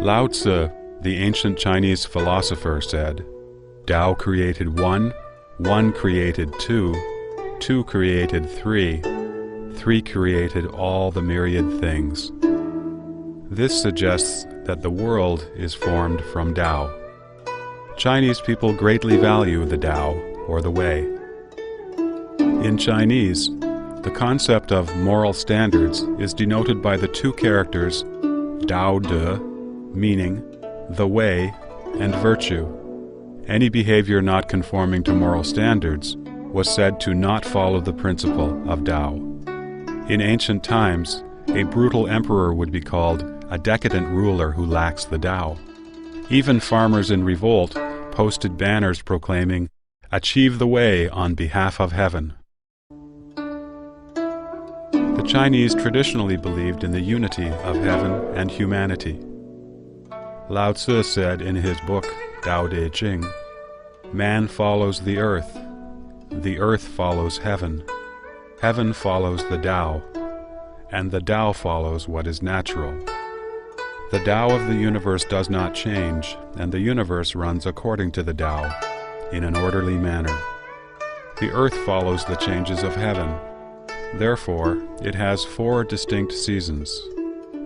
Lao Tzu, the ancient Chinese philosopher, said, "Tao created one, one created two, two created three, three created all the myriad things." This suggests that the world is formed from Tao. Chinese people greatly value the Tao, or the Way. In Chinese, the concept of moral standards is denoted by the two characters Dao De, meaning the way, and virtue. Any behavior not conforming to moral standards was said to not follow the principle of Tao. In ancient times, a brutal emperor would be called a decadent ruler who lacks the Tao. Even farmers in revolt posted banners proclaiming, "Achieve the way on behalf of heaven." The Chinese traditionally believed in the unity of heaven and humanity. Lao Tzu said in his book, Tao Te Ching, "Man follows the earth follows heaven, heaven follows the Tao, and the Tao follows what is natural." The Tao of the universe does not change, and the universe runs according to the Tao, in an orderly manner. The earth follows the changes of heaven. Therefore, it has 4 distinct seasons.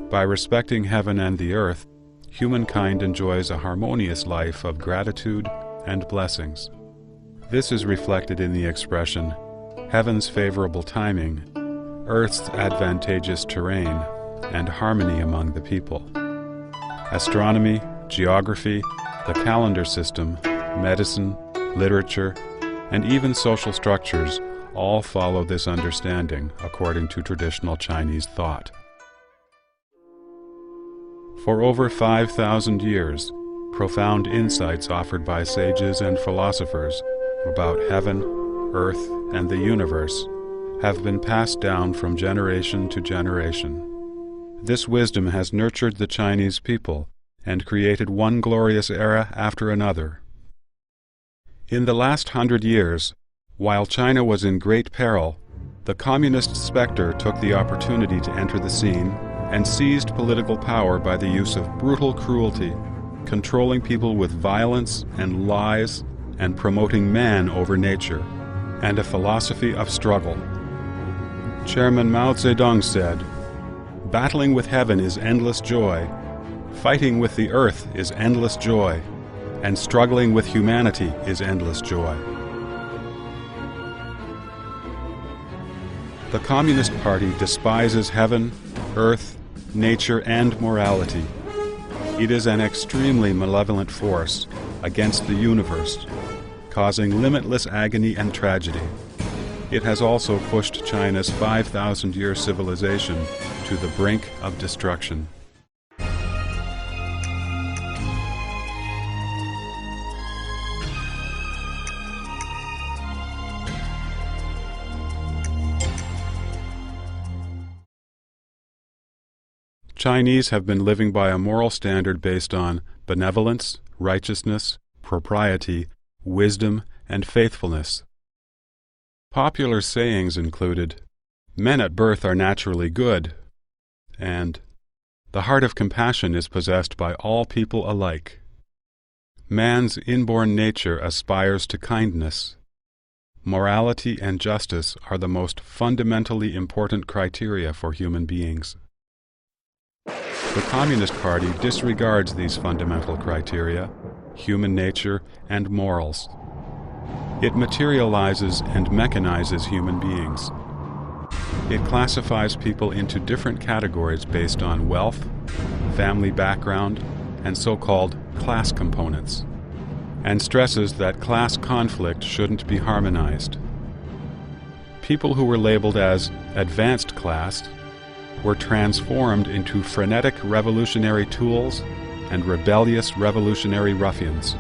By respecting heaven and the earth, humankind enjoys a harmonious life of gratitude and blessings. This is reflected in the expression, heaven's favorable timing, earth's advantageous terrain, and harmony among the people. Astronomy, geography, the calendar system, medicine, literature, and even social structures all follow this understanding according to traditional Chinese thought. For over 5,000 years, profound insights offered by sages and philosophers about heaven, earth, and the universe have been passed down from generation to generation. This wisdom has nurtured the Chinese people and created one glorious era after another. In the last 100 years, while China was in great peril, the communist specter took the opportunity to enter the scene and seized political power by the use of brutal cruelty, controlling people with violence and lies, and promoting man over nature, and a philosophy of struggle. Chairman Mao Zedong said, "Battling with heaven is endless joy, fighting with the earth is endless joy, and struggling with humanity is endless joy." The Communist Party despises heaven, earth, nature, and morality. It is an extremely malevolent force against the universe, causing limitless agony and tragedy. It has also pushed China's 5,000-year civilization to the brink of destruction. Chinese have been living by a moral standard based on benevolence, righteousness, propriety, wisdom, and faithfulness. Popular sayings included, "Men at birth are naturally good," and "The heart of compassion is possessed by all people alike." Man's inborn nature aspires to kindness. Morality and justice are the most fundamentally important criteria for human beings. The Communist Party disregards these fundamental criteria, human nature and morals. It materializes and mechanizes human beings. It classifies people into different categories based on wealth, family background, and so-called class components, and stresses that class conflict shouldn't be harmonized. People who were labeled as advanced class were transformed into frenetic revolutionary tools and rebellious revolutionary ruffians.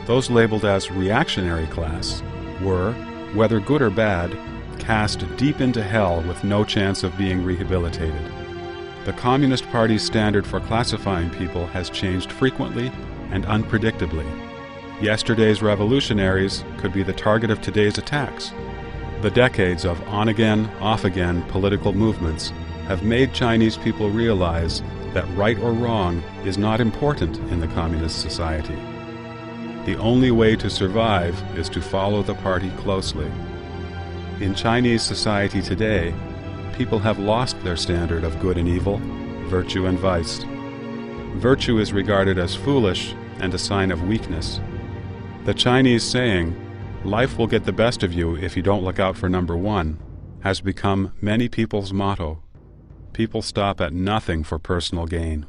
Those labeled as reactionary class were, whether good or bad, cast deep into hell with no chance of being rehabilitated. The Communist Party's standard for classifying people has changed frequently and unpredictably. Yesterday's revolutionaries could be the target of today's attacks. The decades of on-again, off-again political movements have made Chinese people realize that right or wrong is not important in the communist society. The only way to survive is to follow the party closely. In Chinese society today, people have lost their standard of good and evil, virtue and vice. Virtue is regarded as foolish and a sign of weakness. The Chinese saying, "Life will get the best of you if you don't look out for number one," has become many people's motto. People stop at nothing for personal gain.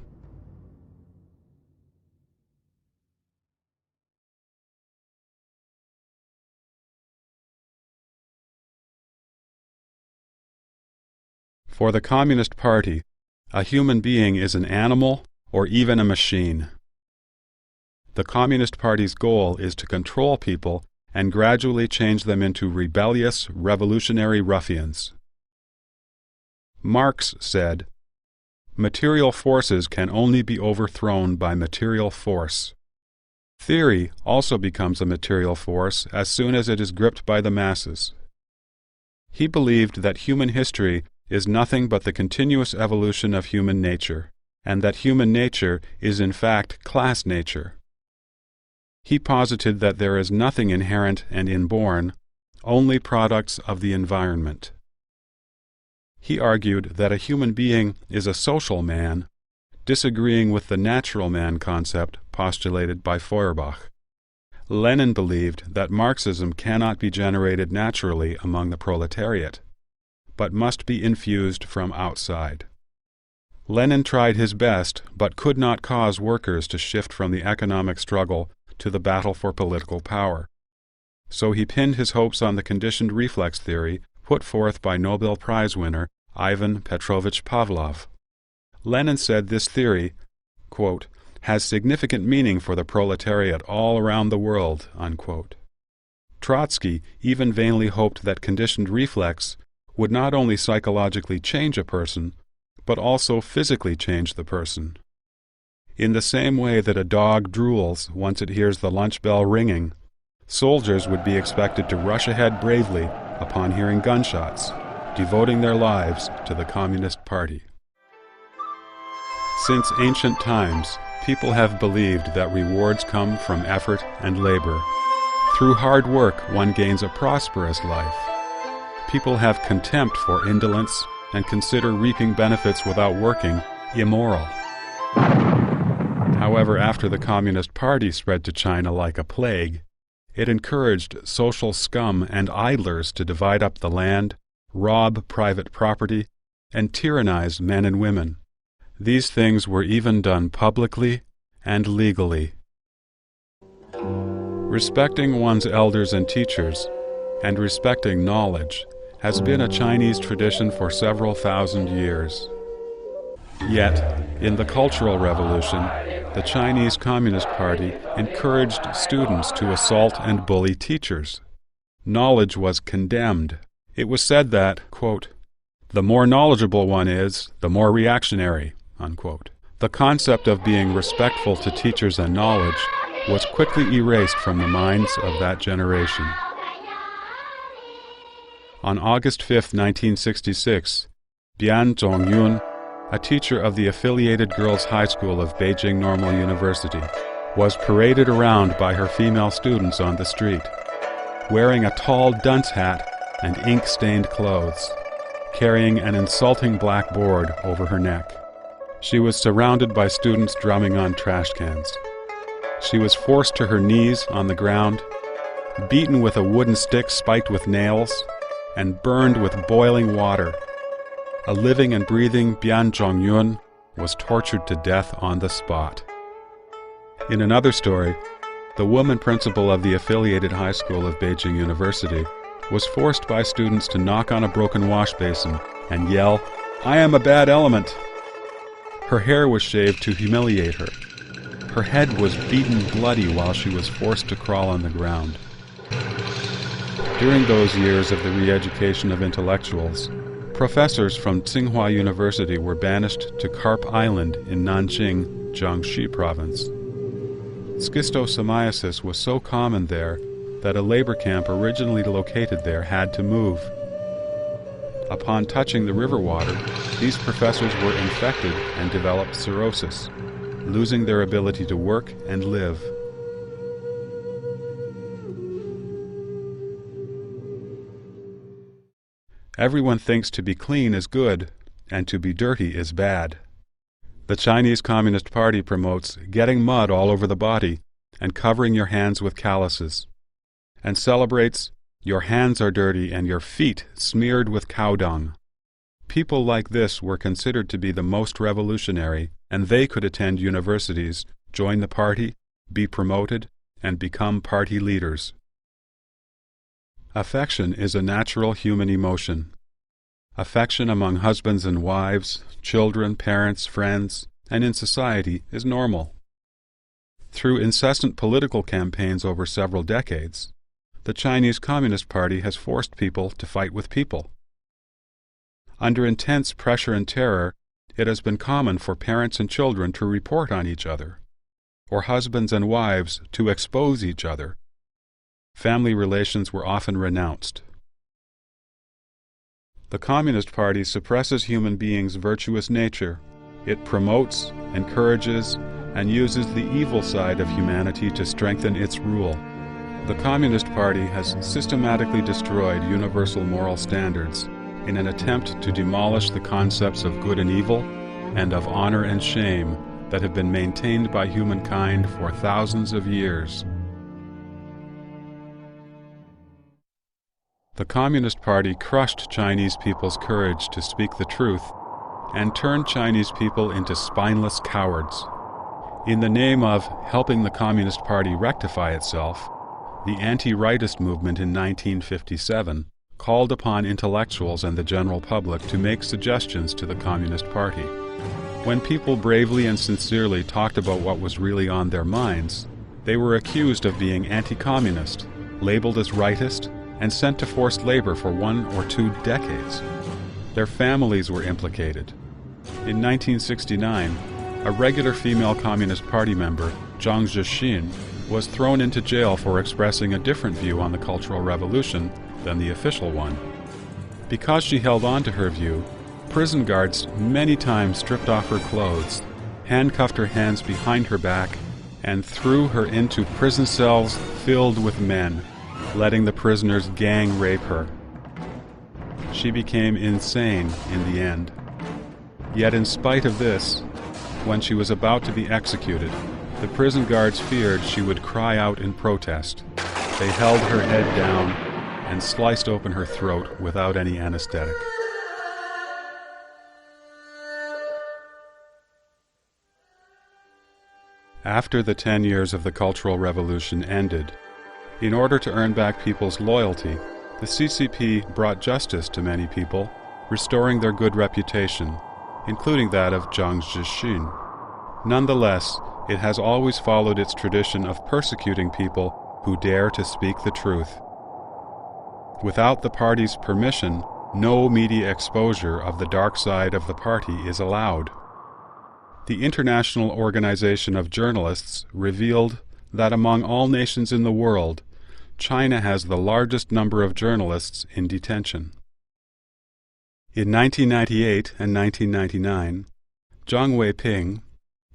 For the Communist Party, a human being is an animal or even a machine. The Communist Party's goal is to control people and gradually change them into rebellious, revolutionary ruffians. Marx said, "Material forces can only be overthrown by material force." Theory also becomes a material force as soon as it is gripped by the masses. He believed that human history is nothing but the continuous evolution of human nature, and that human nature is in fact class nature. He posited that there is nothing inherent and inborn, only products of the environment. He argued that a human being is a social man, disagreeing with the natural man concept postulated by Feuerbach. Lenin believed that Marxism cannot be generated naturally among the proletariat, but must be infused from outside. Lenin tried his best, but could not cause workers to shift from the economic struggle to the battle for political power. So he pinned his hopes on the conditioned reflex theory put forth by Nobel Prize winner Ivan Petrovich Pavlov. Lenin said this theory, quote, "has significant meaning for the proletariat all around the world," unquote. Trotsky even vainly hoped that conditioned reflex would not only psychologically change a person, but also physically change the person. In the same way that a dog drools once it hears the lunch bell ringing, soldiers would be expected to rush ahead bravely upon hearing gunshots, devoting their lives to the Communist Party. Since ancient times, people have believed that rewards come from effort and labor. Through hard work, one gains a prosperous life. People have contempt for indolence and consider reaping benefits without working immoral. However, after the Communist Party spread to China like a plague, it encouraged social scum and idlers to divide up the land, rob private property, and tyrannize men and women. These things were even done publicly and legally. Respecting one's elders and teachers, and respecting knowledge, has been a Chinese tradition for several thousand years. Yet, in the Cultural Revolution, the Chinese Communist Party encouraged students to assault and bully teachers. Knowledge was condemned. It was said that, quote, "the more knowledgeable one is, the more reactionary," unquote. The concept of being respectful to teachers and knowledge was quickly erased from the minds of that generation. On August 5, 1966, Bian Zhongyun, a teacher of the affiliated girls' high school of Beijing Normal University, was paraded around by her female students on the street, wearing a tall dunce hat and ink-stained clothes, carrying an insulting black board over her neck. She was surrounded by students drumming on trash cans. She was forced to her knees on the ground, beaten with a wooden stick spiked with nails, and burned with boiling water. A living and breathing Bian Zhongyun was tortured to death on the spot. In another story, the woman principal of the affiliated high school of Beijing University was forced by students to knock on a broken wash basin and yell, "I am a bad element." Her hair was shaved to humiliate her. Her head was beaten bloody while she was forced to crawl on the ground. During those years of the re-education of intellectuals, professors from Tsinghua University were banished to Carp Island in Nanjing, Jiangxi Province. Schistosomiasis was so common there that a labor camp originally located there had to move. Upon touching the river water, these professors were infected and developed cirrhosis, losing their ability to work and live. Everyone thinks to be clean is good, and to be dirty is bad. The Chinese Communist Party promotes getting mud all over the body and covering your hands with calluses, and celebrates your hands are dirty and your feet smeared with cow dung. People like this were considered to be the most revolutionary, and they could attend universities, join the party, be promoted, and become party leaders. Affection is a natural human emotion. Affection among husbands and wives, children, parents, friends, and in society is normal. Through incessant political campaigns over several decades, the Chinese Communist Party has forced people to fight with people. Under intense pressure and terror, it has been common for parents and children to report on each other, or husbands and wives to expose each other. Family relations were often renounced. The Communist Party suppresses human beings' virtuous nature. It promotes, encourages, and uses the evil side of humanity to strengthen its rule. The Communist Party has systematically destroyed universal moral standards in an attempt to demolish the concepts of good and evil and of honor and shame that have been maintained by humankind for thousands of years. The Communist Party crushed Chinese people's courage to speak the truth and turned Chinese people into spineless cowards. In the name of helping the Communist Party rectify itself, the anti-rightist movement in 1957 called upon intellectuals and the general public to make suggestions to the Communist Party. When people bravely and sincerely talked about what was really on their minds, they were accused of being anti-communist, labeled as rightist, and sent to forced labor for 1 or 2 decades. Their families were implicated. In 1969, a regular female Communist Party member, Zhang Zhixin, was thrown into jail for expressing a different view on the Cultural Revolution than the official one. Because she held on to her view, prison guards many times stripped off her clothes, handcuffed her hands behind her back, and threw her into prison cells filled with men, letting the prisoners gang rape her. She became insane in the end. Yet in spite of this, when she was about to be executed, the prison guards feared she would cry out in protest. They held her head down and sliced open her throat without any anesthetic. After the 10 years of the Cultural Revolution ended, in order to earn back people's loyalty, the CCP brought justice to many people, restoring their good reputation, including that of Zhang Zhixin. Nonetheless, it has always followed its tradition of persecuting people who dare to speak the truth. Without the party's permission, no media exposure of the dark side of the party is allowed. The International Organization of Journalists revealed that among all nations in the world, China has the largest number of journalists in detention. In 1998 and 1999, Zhang Weiping,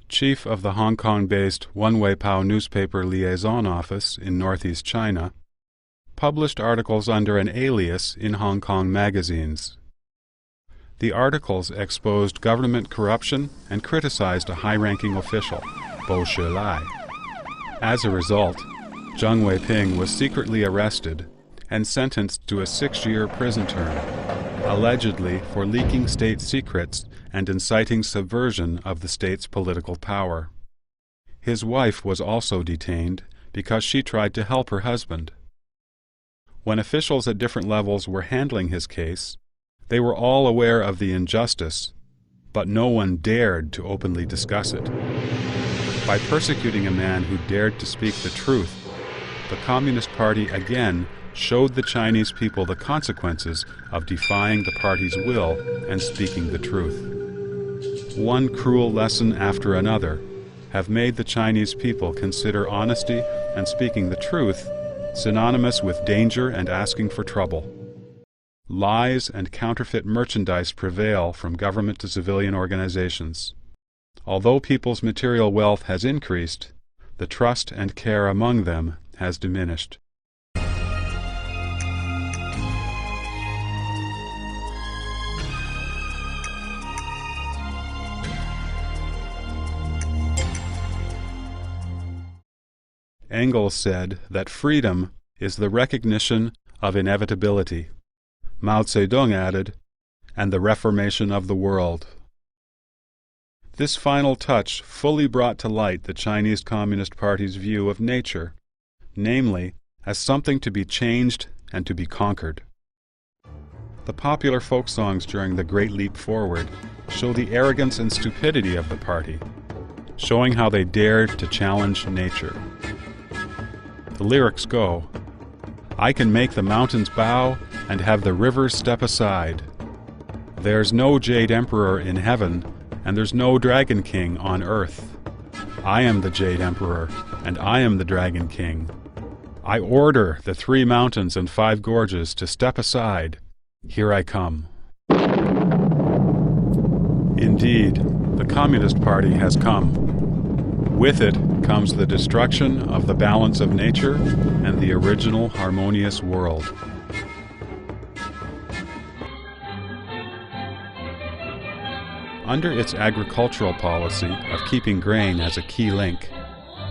chief of the Hong Kong-based Wenweipao newspaper liaison office in northeast China, published articles under an alias in Hong Kong magazines. The articles exposed government corruption and criticized a high-ranking official, Bo Shilai. As a result, Zhang Weiping was secretly arrested and sentenced to a 6-year prison term, allegedly for leaking state secrets and inciting subversion of the state's political power. His wife was also detained because she tried to help her husband. When officials at different levels were handling his case, they were all aware of the injustice, but no one dared to openly discuss it. By persecuting a man who dared to speak the truth, the Communist Party again showed the Chinese people the consequences of defying the party's will and speaking the truth. One cruel lesson after another have made the Chinese people consider honesty and speaking the truth synonymous with danger and asking for trouble. lies and counterfeit merchandise prevail from government to civilian organizations. Although people's material wealth has increased, the trust and care among them has diminished. Engels said that freedom is the recognition of inevitability. Mao Zedong added, and the reformation of the world. This final touch fully brought to light the Chinese Communist Party's view of nature, namely, as something to be changed and to be conquered. The popular folk songs during the Great Leap Forward show the arrogance and stupidity of the party, showing how they dared to challenge nature. The lyrics go, "I can make the mountains bow and have the rivers step aside. There's no Jade Emperor in heaven, and there's no Dragon King on earth. I am the Jade Emperor, and I am the Dragon King. I order the 3 mountains and 5 gorges to step aside. Here I come." Indeed, the Communist Party has come. With it comes the destruction of the balance of nature and the original harmonious world. Under its agricultural policy of keeping grain as a key link,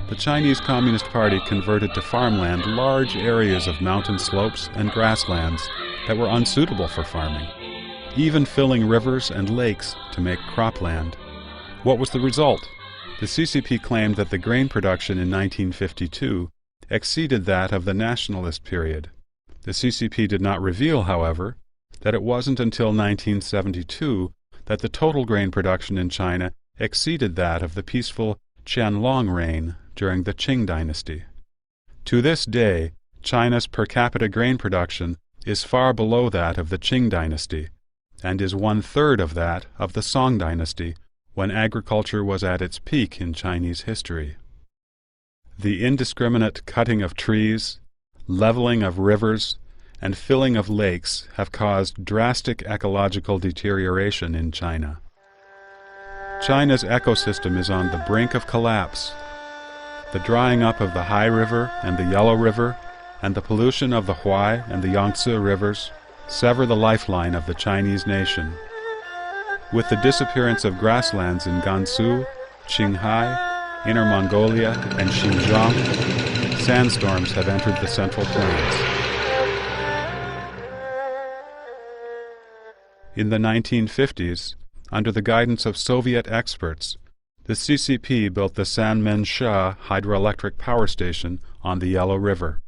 the Chinese Communist Party converted to farmland large areas of mountain slopes and grasslands that were unsuitable for farming, even filling rivers and lakes to make cropland. What was the result? The CCP claimed that the grain production in 1952 exceeded that of the nationalist period. The CCP did not reveal, however, that it wasn't until 1972 that the total grain production in China exceeded that of the peaceful Qianlong reign during the Qing dynasty. To this day, China's per capita grain production is far below that of the Qing dynasty, and is 1/3 of that of the Song dynasty, when agriculture was at its peak in Chinese history. The indiscriminate cutting of trees, leveling of rivers, and filling of lakes have caused drastic ecological deterioration in China. China's ecosystem is on the brink of collapse. The drying up of the Tai River and the Yellow River, and the pollution of the Huai and the Yangtze rivers sever the lifeline of the Chinese nation. With the disappearance of grasslands in Gansu, Qinghai, Inner Mongolia, and Xinjiang, sandstorms have entered the Central Plains. In the 1950s, under the guidance of Soviet experts, the CCP built the Sanmenxia hydroelectric power station on the Yellow River.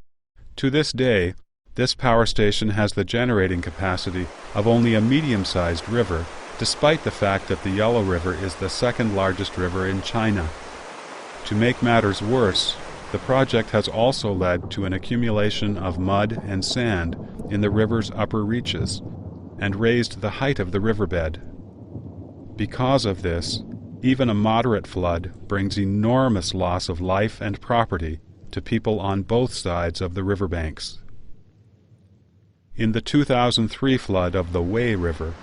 To this day, this power station has the generating capacity of only a medium-sized river, despite the fact that the Yellow River is the second largest river in China. To make matters worse, the project has also led to an accumulation of mud and sand in the river's upper reaches, and raised the height of the riverbed. Because of this, even a moderate flood brings enormous loss of life and property to people on both sides of the riverbanks. In the 2003 flood of the Wei River,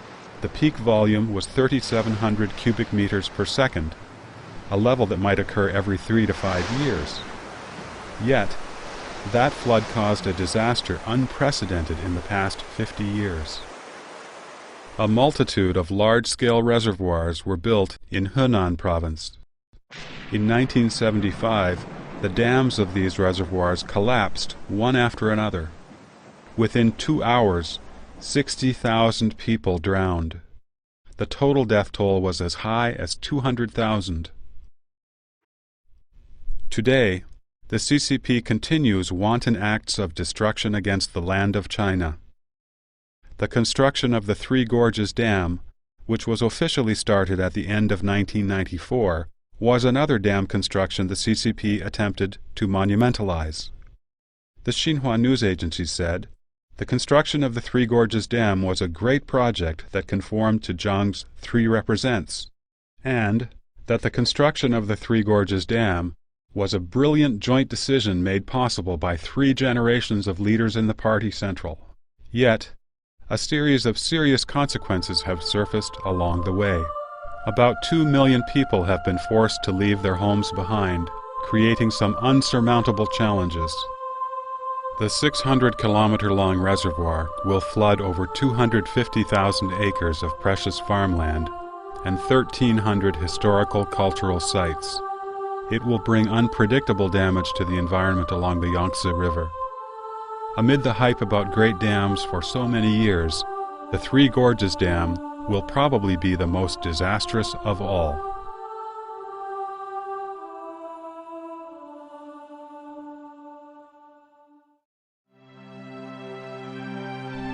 the peak volume was 3,700 cubic meters per second, a level that might occur every 3 to 5 years. Yet, that flood caused a disaster unprecedented in the past 50 years. A multitude of large-scale reservoirs were built in Henan province. In 1975, the dams of these reservoirs collapsed one after another. Within 2 hours, 60,000 people drowned. The total death toll was as high as 200,000. Today, the CCP continues wanton acts of destruction against the land of China. The construction of the Three Gorges Dam, which was officially started at the end of 1994, was another dam construction the CCP attempted to monumentalize. The Xinhua news agency said, "The construction of the Three Gorges Dam was a great project that conformed to Zhang's Three Represents," and that the construction of the Three Gorges Dam was a brilliant joint decision made possible by 3 generations of leaders in the party central. Yet, a series of serious consequences have surfaced along the way. About 2 million people have been forced to leave their homes behind, creating some unsurmountable challenges. The 600-kilometer-long reservoir will flood over 250,000 acres of precious farmland and 1,300 historical cultural sites. It will bring unpredictable damage to the environment along the Yangtze River. Amid the hype about great dams for so many years, the Three Gorges Dam will probably be the most disastrous of all.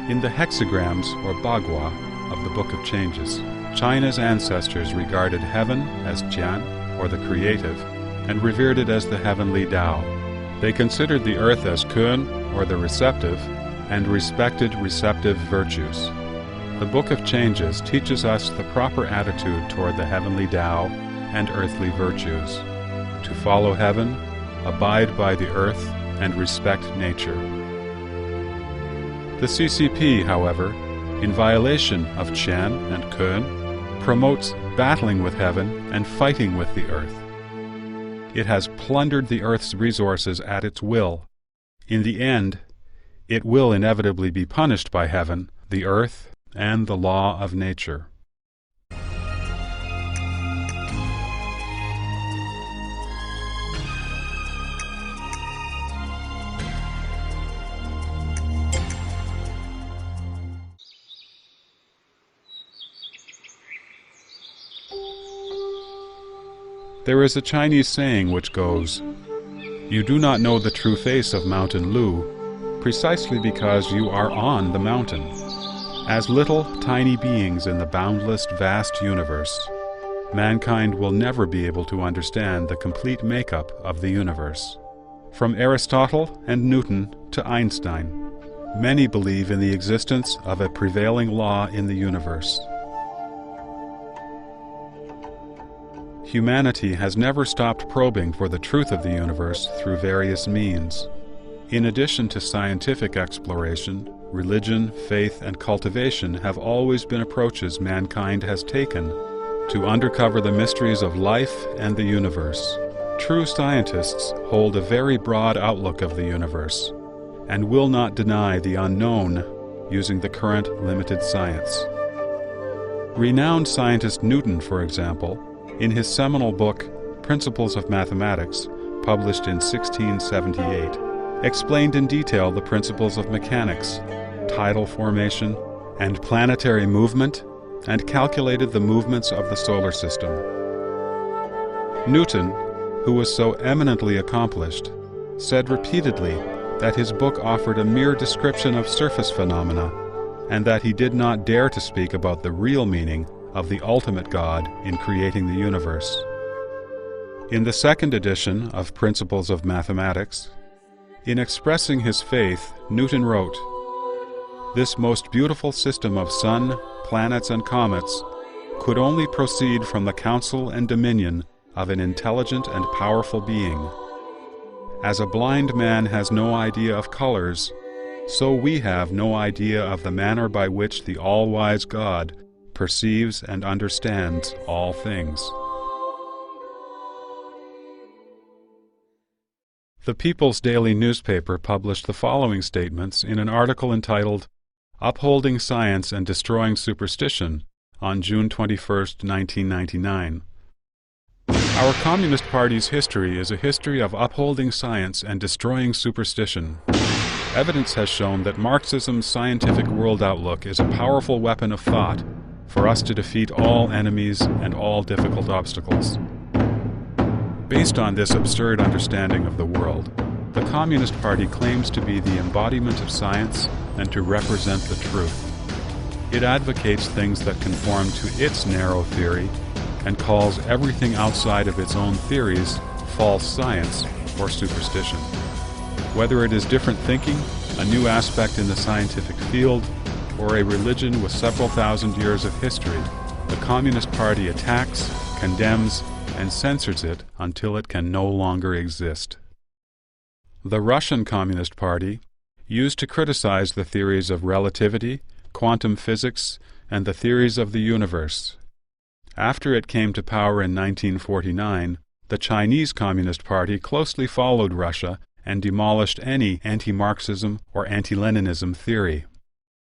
In the hexagrams, or bagua, of the Book of Changes, China's ancestors regarded heaven as Jian, or the creative, and revered it as the heavenly Tao. They considered the earth as Kun, or the receptive, and respected receptive virtues. The Book of Changes teaches us the proper attitude toward the heavenly Tao and earthly virtues: to follow heaven, abide by the earth, and respect nature. The CCP, however, in violation of Qian and Kun, promotes battling with heaven and fighting with the earth. It has plundered the earth's resources at its will. In the end, it will inevitably be punished by heaven, the earth, and the law of nature. There is a Chinese saying which goes, "You do not know the true face of Mountain Lu, precisely because you are on the mountain." As little, tiny beings in the boundless, vast universe, mankind will never be able to understand the complete makeup of the universe. From Aristotle and Newton to Einstein, many believe in the existence of a prevailing law in the universe. Humanity has never stopped probing for the truth of the universe through various means. In addition to scientific exploration, religion, faith, and cultivation have always been approaches mankind has taken to uncover the mysteries of life and the universe. True scientists hold a very broad outlook of the universe and will not deny the unknown using the current limited science. Renowned scientist Newton, for example, in his seminal book, Principles of Mathematics, published in 1678, explained in detail the principles of mechanics, tidal formation, and planetary movement, and calculated the movements of the solar system. Newton, who was so eminently accomplished, said repeatedly that his book offered a mere description of surface phenomena, and that he did not dare to speak about the real meaning of the ultimate God in creating the universe. In the second edition of Principles of Mathematics, in expressing his faith, Newton wrote, "This most beautiful system of sun, planets, and comets could only proceed from the counsel and dominion of an intelligent and powerful being. As a blind man has no idea of colors, so we have no idea of the manner by which the all-wise God perceives and understands all things." The People's Daily newspaper published the following statements in an article entitled "Upholding Science and Destroying Superstition" on June 21, 1999. Our Communist Party's history is a history of upholding science and destroying superstition. Evidence has shown that Marxism's scientific world outlook is a powerful weapon of thought for us to defeat all enemies and all difficult obstacles. Based on this absurd understanding of the world, the Communist Party claims to be the embodiment of science and to represent the truth. It advocates things that conform to its narrow theory and calls everything outside of its own theories false science or superstition. Whether it is different thinking, a new aspect in the scientific field, or a religion with several thousand years of history, the Communist Party attacks, condemns, and censors it until it can no longer exist. The Russian Communist Party used to criticize the theories of relativity, quantum physics, and the theories of the universe. After it came to power in 1949, the Chinese Communist Party closely followed Russia and demolished any anti-Marxism or anti-Leninism theory.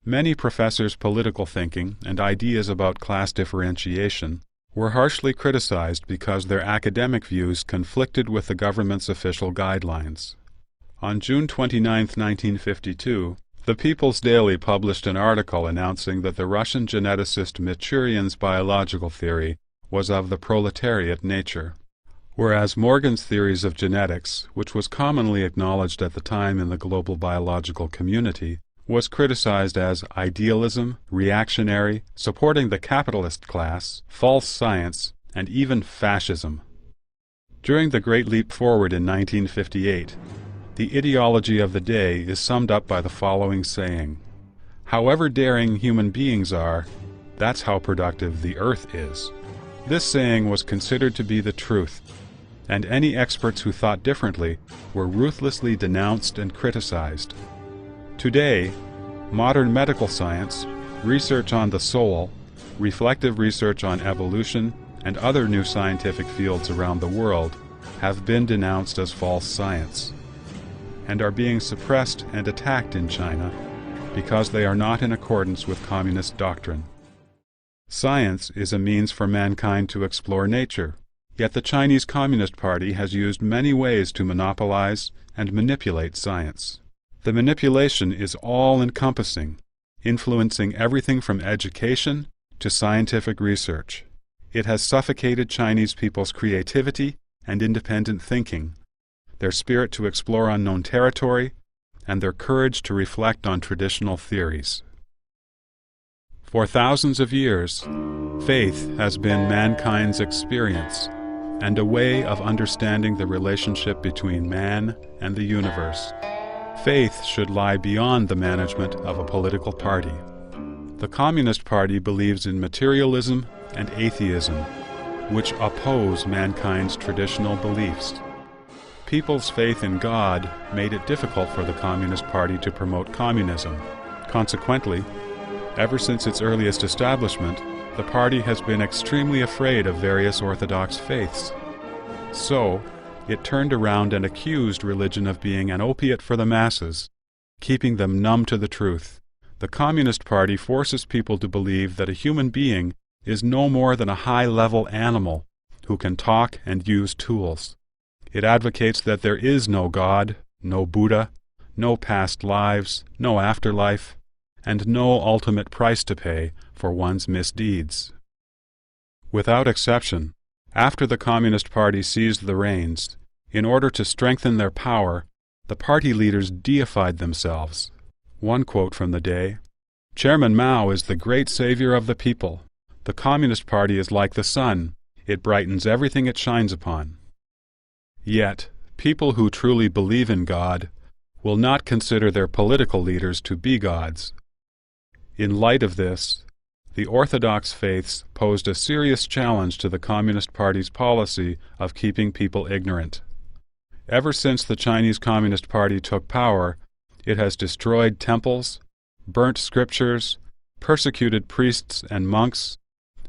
Many professors' political thinking and ideas about class differentiation were harshly criticized because their academic views conflicted with the government's official guidelines. On June 29, 1952, the People's Daily published an article announcing that the Russian geneticist Machurian's biological theory was of the proletariat nature, whereas Morgan's theories of genetics, which was commonly acknowledged at the time in the global biological community, was criticized as idealism, reactionary, supporting the capitalist class, false science, and even fascism. During the Great Leap Forward in 1958, the ideology of the day is summed up by the following saying: "However daring human beings are, that's how productive the earth is." This saying was considered to be the truth, and any experts who thought differently were ruthlessly denounced and criticized. Today, modern medical science, research on the soul, reflective research on evolution, and other new scientific fields around the world have been denounced as false science, and are being suppressed and attacked in China because they are not in accordance with communist doctrine. Science is a means for mankind to explore nature, yet the Chinese Communist Party has used many ways to monopolize and manipulate science. The manipulation is all-encompassing, influencing everything from education to scientific research. It has suffocated Chinese people's creativity and independent thinking, their spirit to explore unknown territory, and their courage to reflect on traditional theories. For thousands of years, faith has been mankind's experience and a way of understanding the relationship between man and the universe. Faith should lie beyond the management of a political party. The Communist Party believes in materialism and atheism, which oppose mankind's traditional beliefs. People's faith in God made it difficult for the Communist Party to promote communism. Consequently, ever since its earliest establishment, the party has been extremely afraid of various orthodox faiths. So, it turned around and accused religion of being an opiate for the masses, keeping them numb to the truth. The Communist Party forces people to believe that a human being is no more than a high-level animal who can talk and use tools. It advocates that there is no God, no Buddha, no past lives, no afterlife, and no ultimate price to pay for one's misdeeds. Without exception, after the Communist Party seized the reins, in order to strengthen their power, the party leaders deified themselves. One quote from the day: "Chairman Mao is the great savior of the people. The Communist Party is like the sun. It brightens everything it shines upon." Yet, people who truly believe in God will not consider their political leaders to be gods. In light of this, the orthodox faiths posed a serious challenge to the Communist Party's policy of keeping people ignorant. Ever since the Chinese Communist Party took power, it has destroyed temples, burnt scriptures, persecuted priests and monks,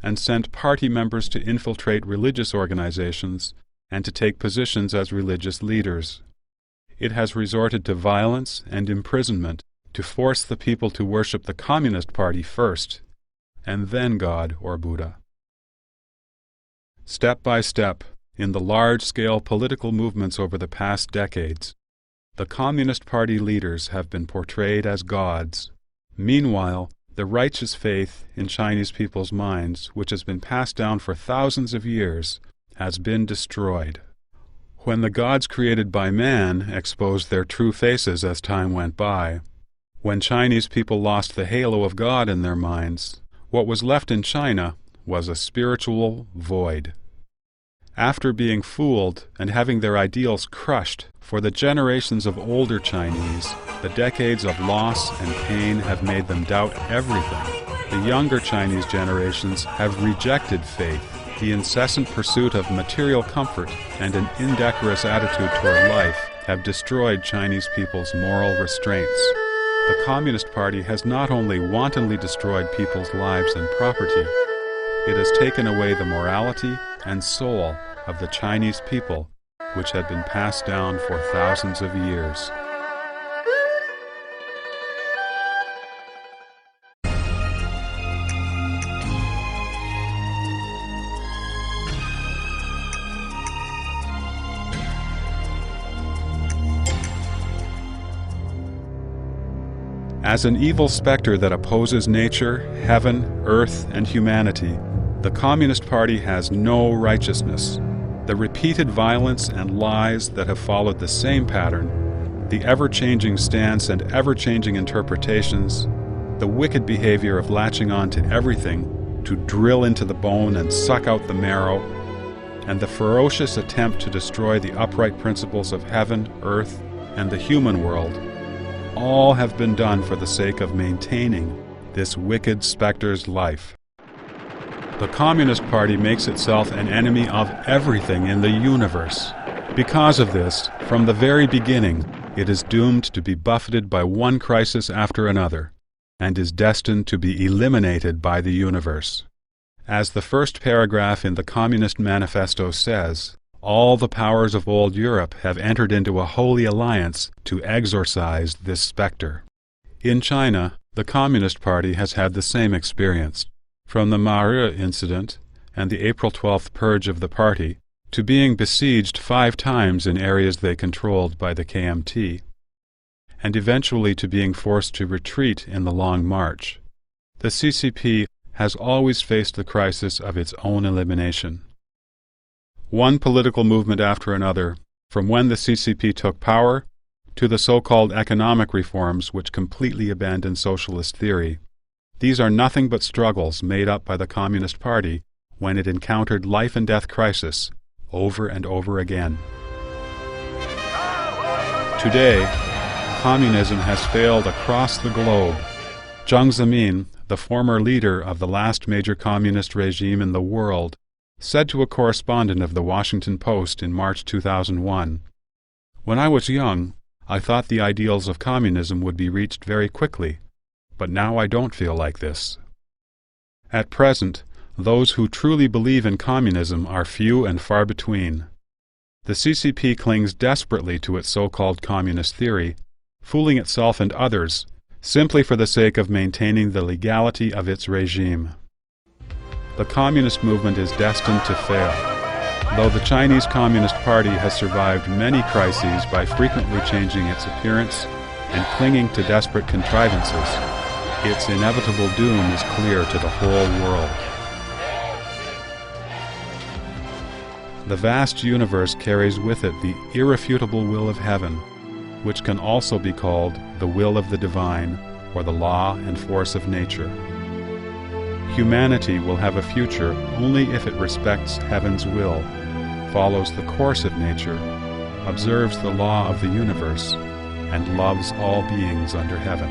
and sent party members to infiltrate religious organizations and to take positions as religious leaders. It has resorted to violence and imprisonment to force the people to worship the Communist Party first, and then God or Buddha. Step by step, in the large-scale political movements over the past decades, the Communist Party leaders have been portrayed as gods. Meanwhile, the righteous faith in Chinese people's minds, which has been passed down for thousands of years, has been destroyed. When the gods created by man exposed their true faces as time went by, when Chinese people lost the halo of God in their minds, what was left in China was a spiritual void. After being fooled and having their ideals crushed for the generations of older Chinese, the decades of loss and pain have made them doubt everything. The younger Chinese generations have rejected faith. The incessant pursuit of material comfort and an indecorous attitude toward life have destroyed Chinese people's moral restraints. The Communist Party has not only wantonly destroyed people's lives and property, it has taken away the morality and soul of the Chinese people, which had been passed down for thousands of years. As an evil specter that opposes nature, heaven, earth, and humanity, the Communist Party has no righteousness. The repeated violence and lies that have followed the same pattern, the ever-changing stance and ever-changing interpretations, the wicked behavior of latching on to everything to drill into the bone and suck out the marrow, and the ferocious attempt to destroy the upright principles of heaven, earth, and the human world, all have been done for the sake of maintaining this wicked specter's life. The Communist Party makes itself an enemy of everything in the universe. Because of this, from the very beginning, it is doomed to be buffeted by one crisis after another, and is destined to be eliminated by the universe. As the first paragraph in the Communist Manifesto says, all the powers of old Europe have entered into a holy alliance to exorcise this specter. In China, the Communist Party has had the same experience. From the Mahe incident and the April 12th purge of the party, to being besieged 5 times in areas they controlled by the KMT, and eventually to being forced to retreat in the Long March, the CCP has always faced the crisis of its own elimination. One political movement after another, from when the CCP took power to the so-called economic reforms which completely abandoned socialist theory. These are nothing but struggles made up by the Communist Party when it encountered life and death crisis over and over again. Today, communism has failed across the globe. Jiang Zemin, the former leader of the last major communist regime in the world, said to a correspondent of the Washington Post in March 2001, "When I was young, I thought the ideals of communism would be reached very quickly, but now I don't feel like this." At present, those who truly believe in communism are few and far between. The CCP clings desperately to its so-called communist theory, fooling itself and others, simply for the sake of maintaining the legality of its regime. The communist movement is destined to fail. Though the Chinese Communist Party has survived many crises by frequently changing its appearance and clinging to desperate contrivances, its inevitable doom is clear to the whole world. The vast universe carries with it the irrefutable will of heaven, which can also be called the will of the divine or the law and force of nature. Humanity will have a future only if it respects heaven's will, follows the course of nature, observes the law of the universe, and loves all beings under heaven.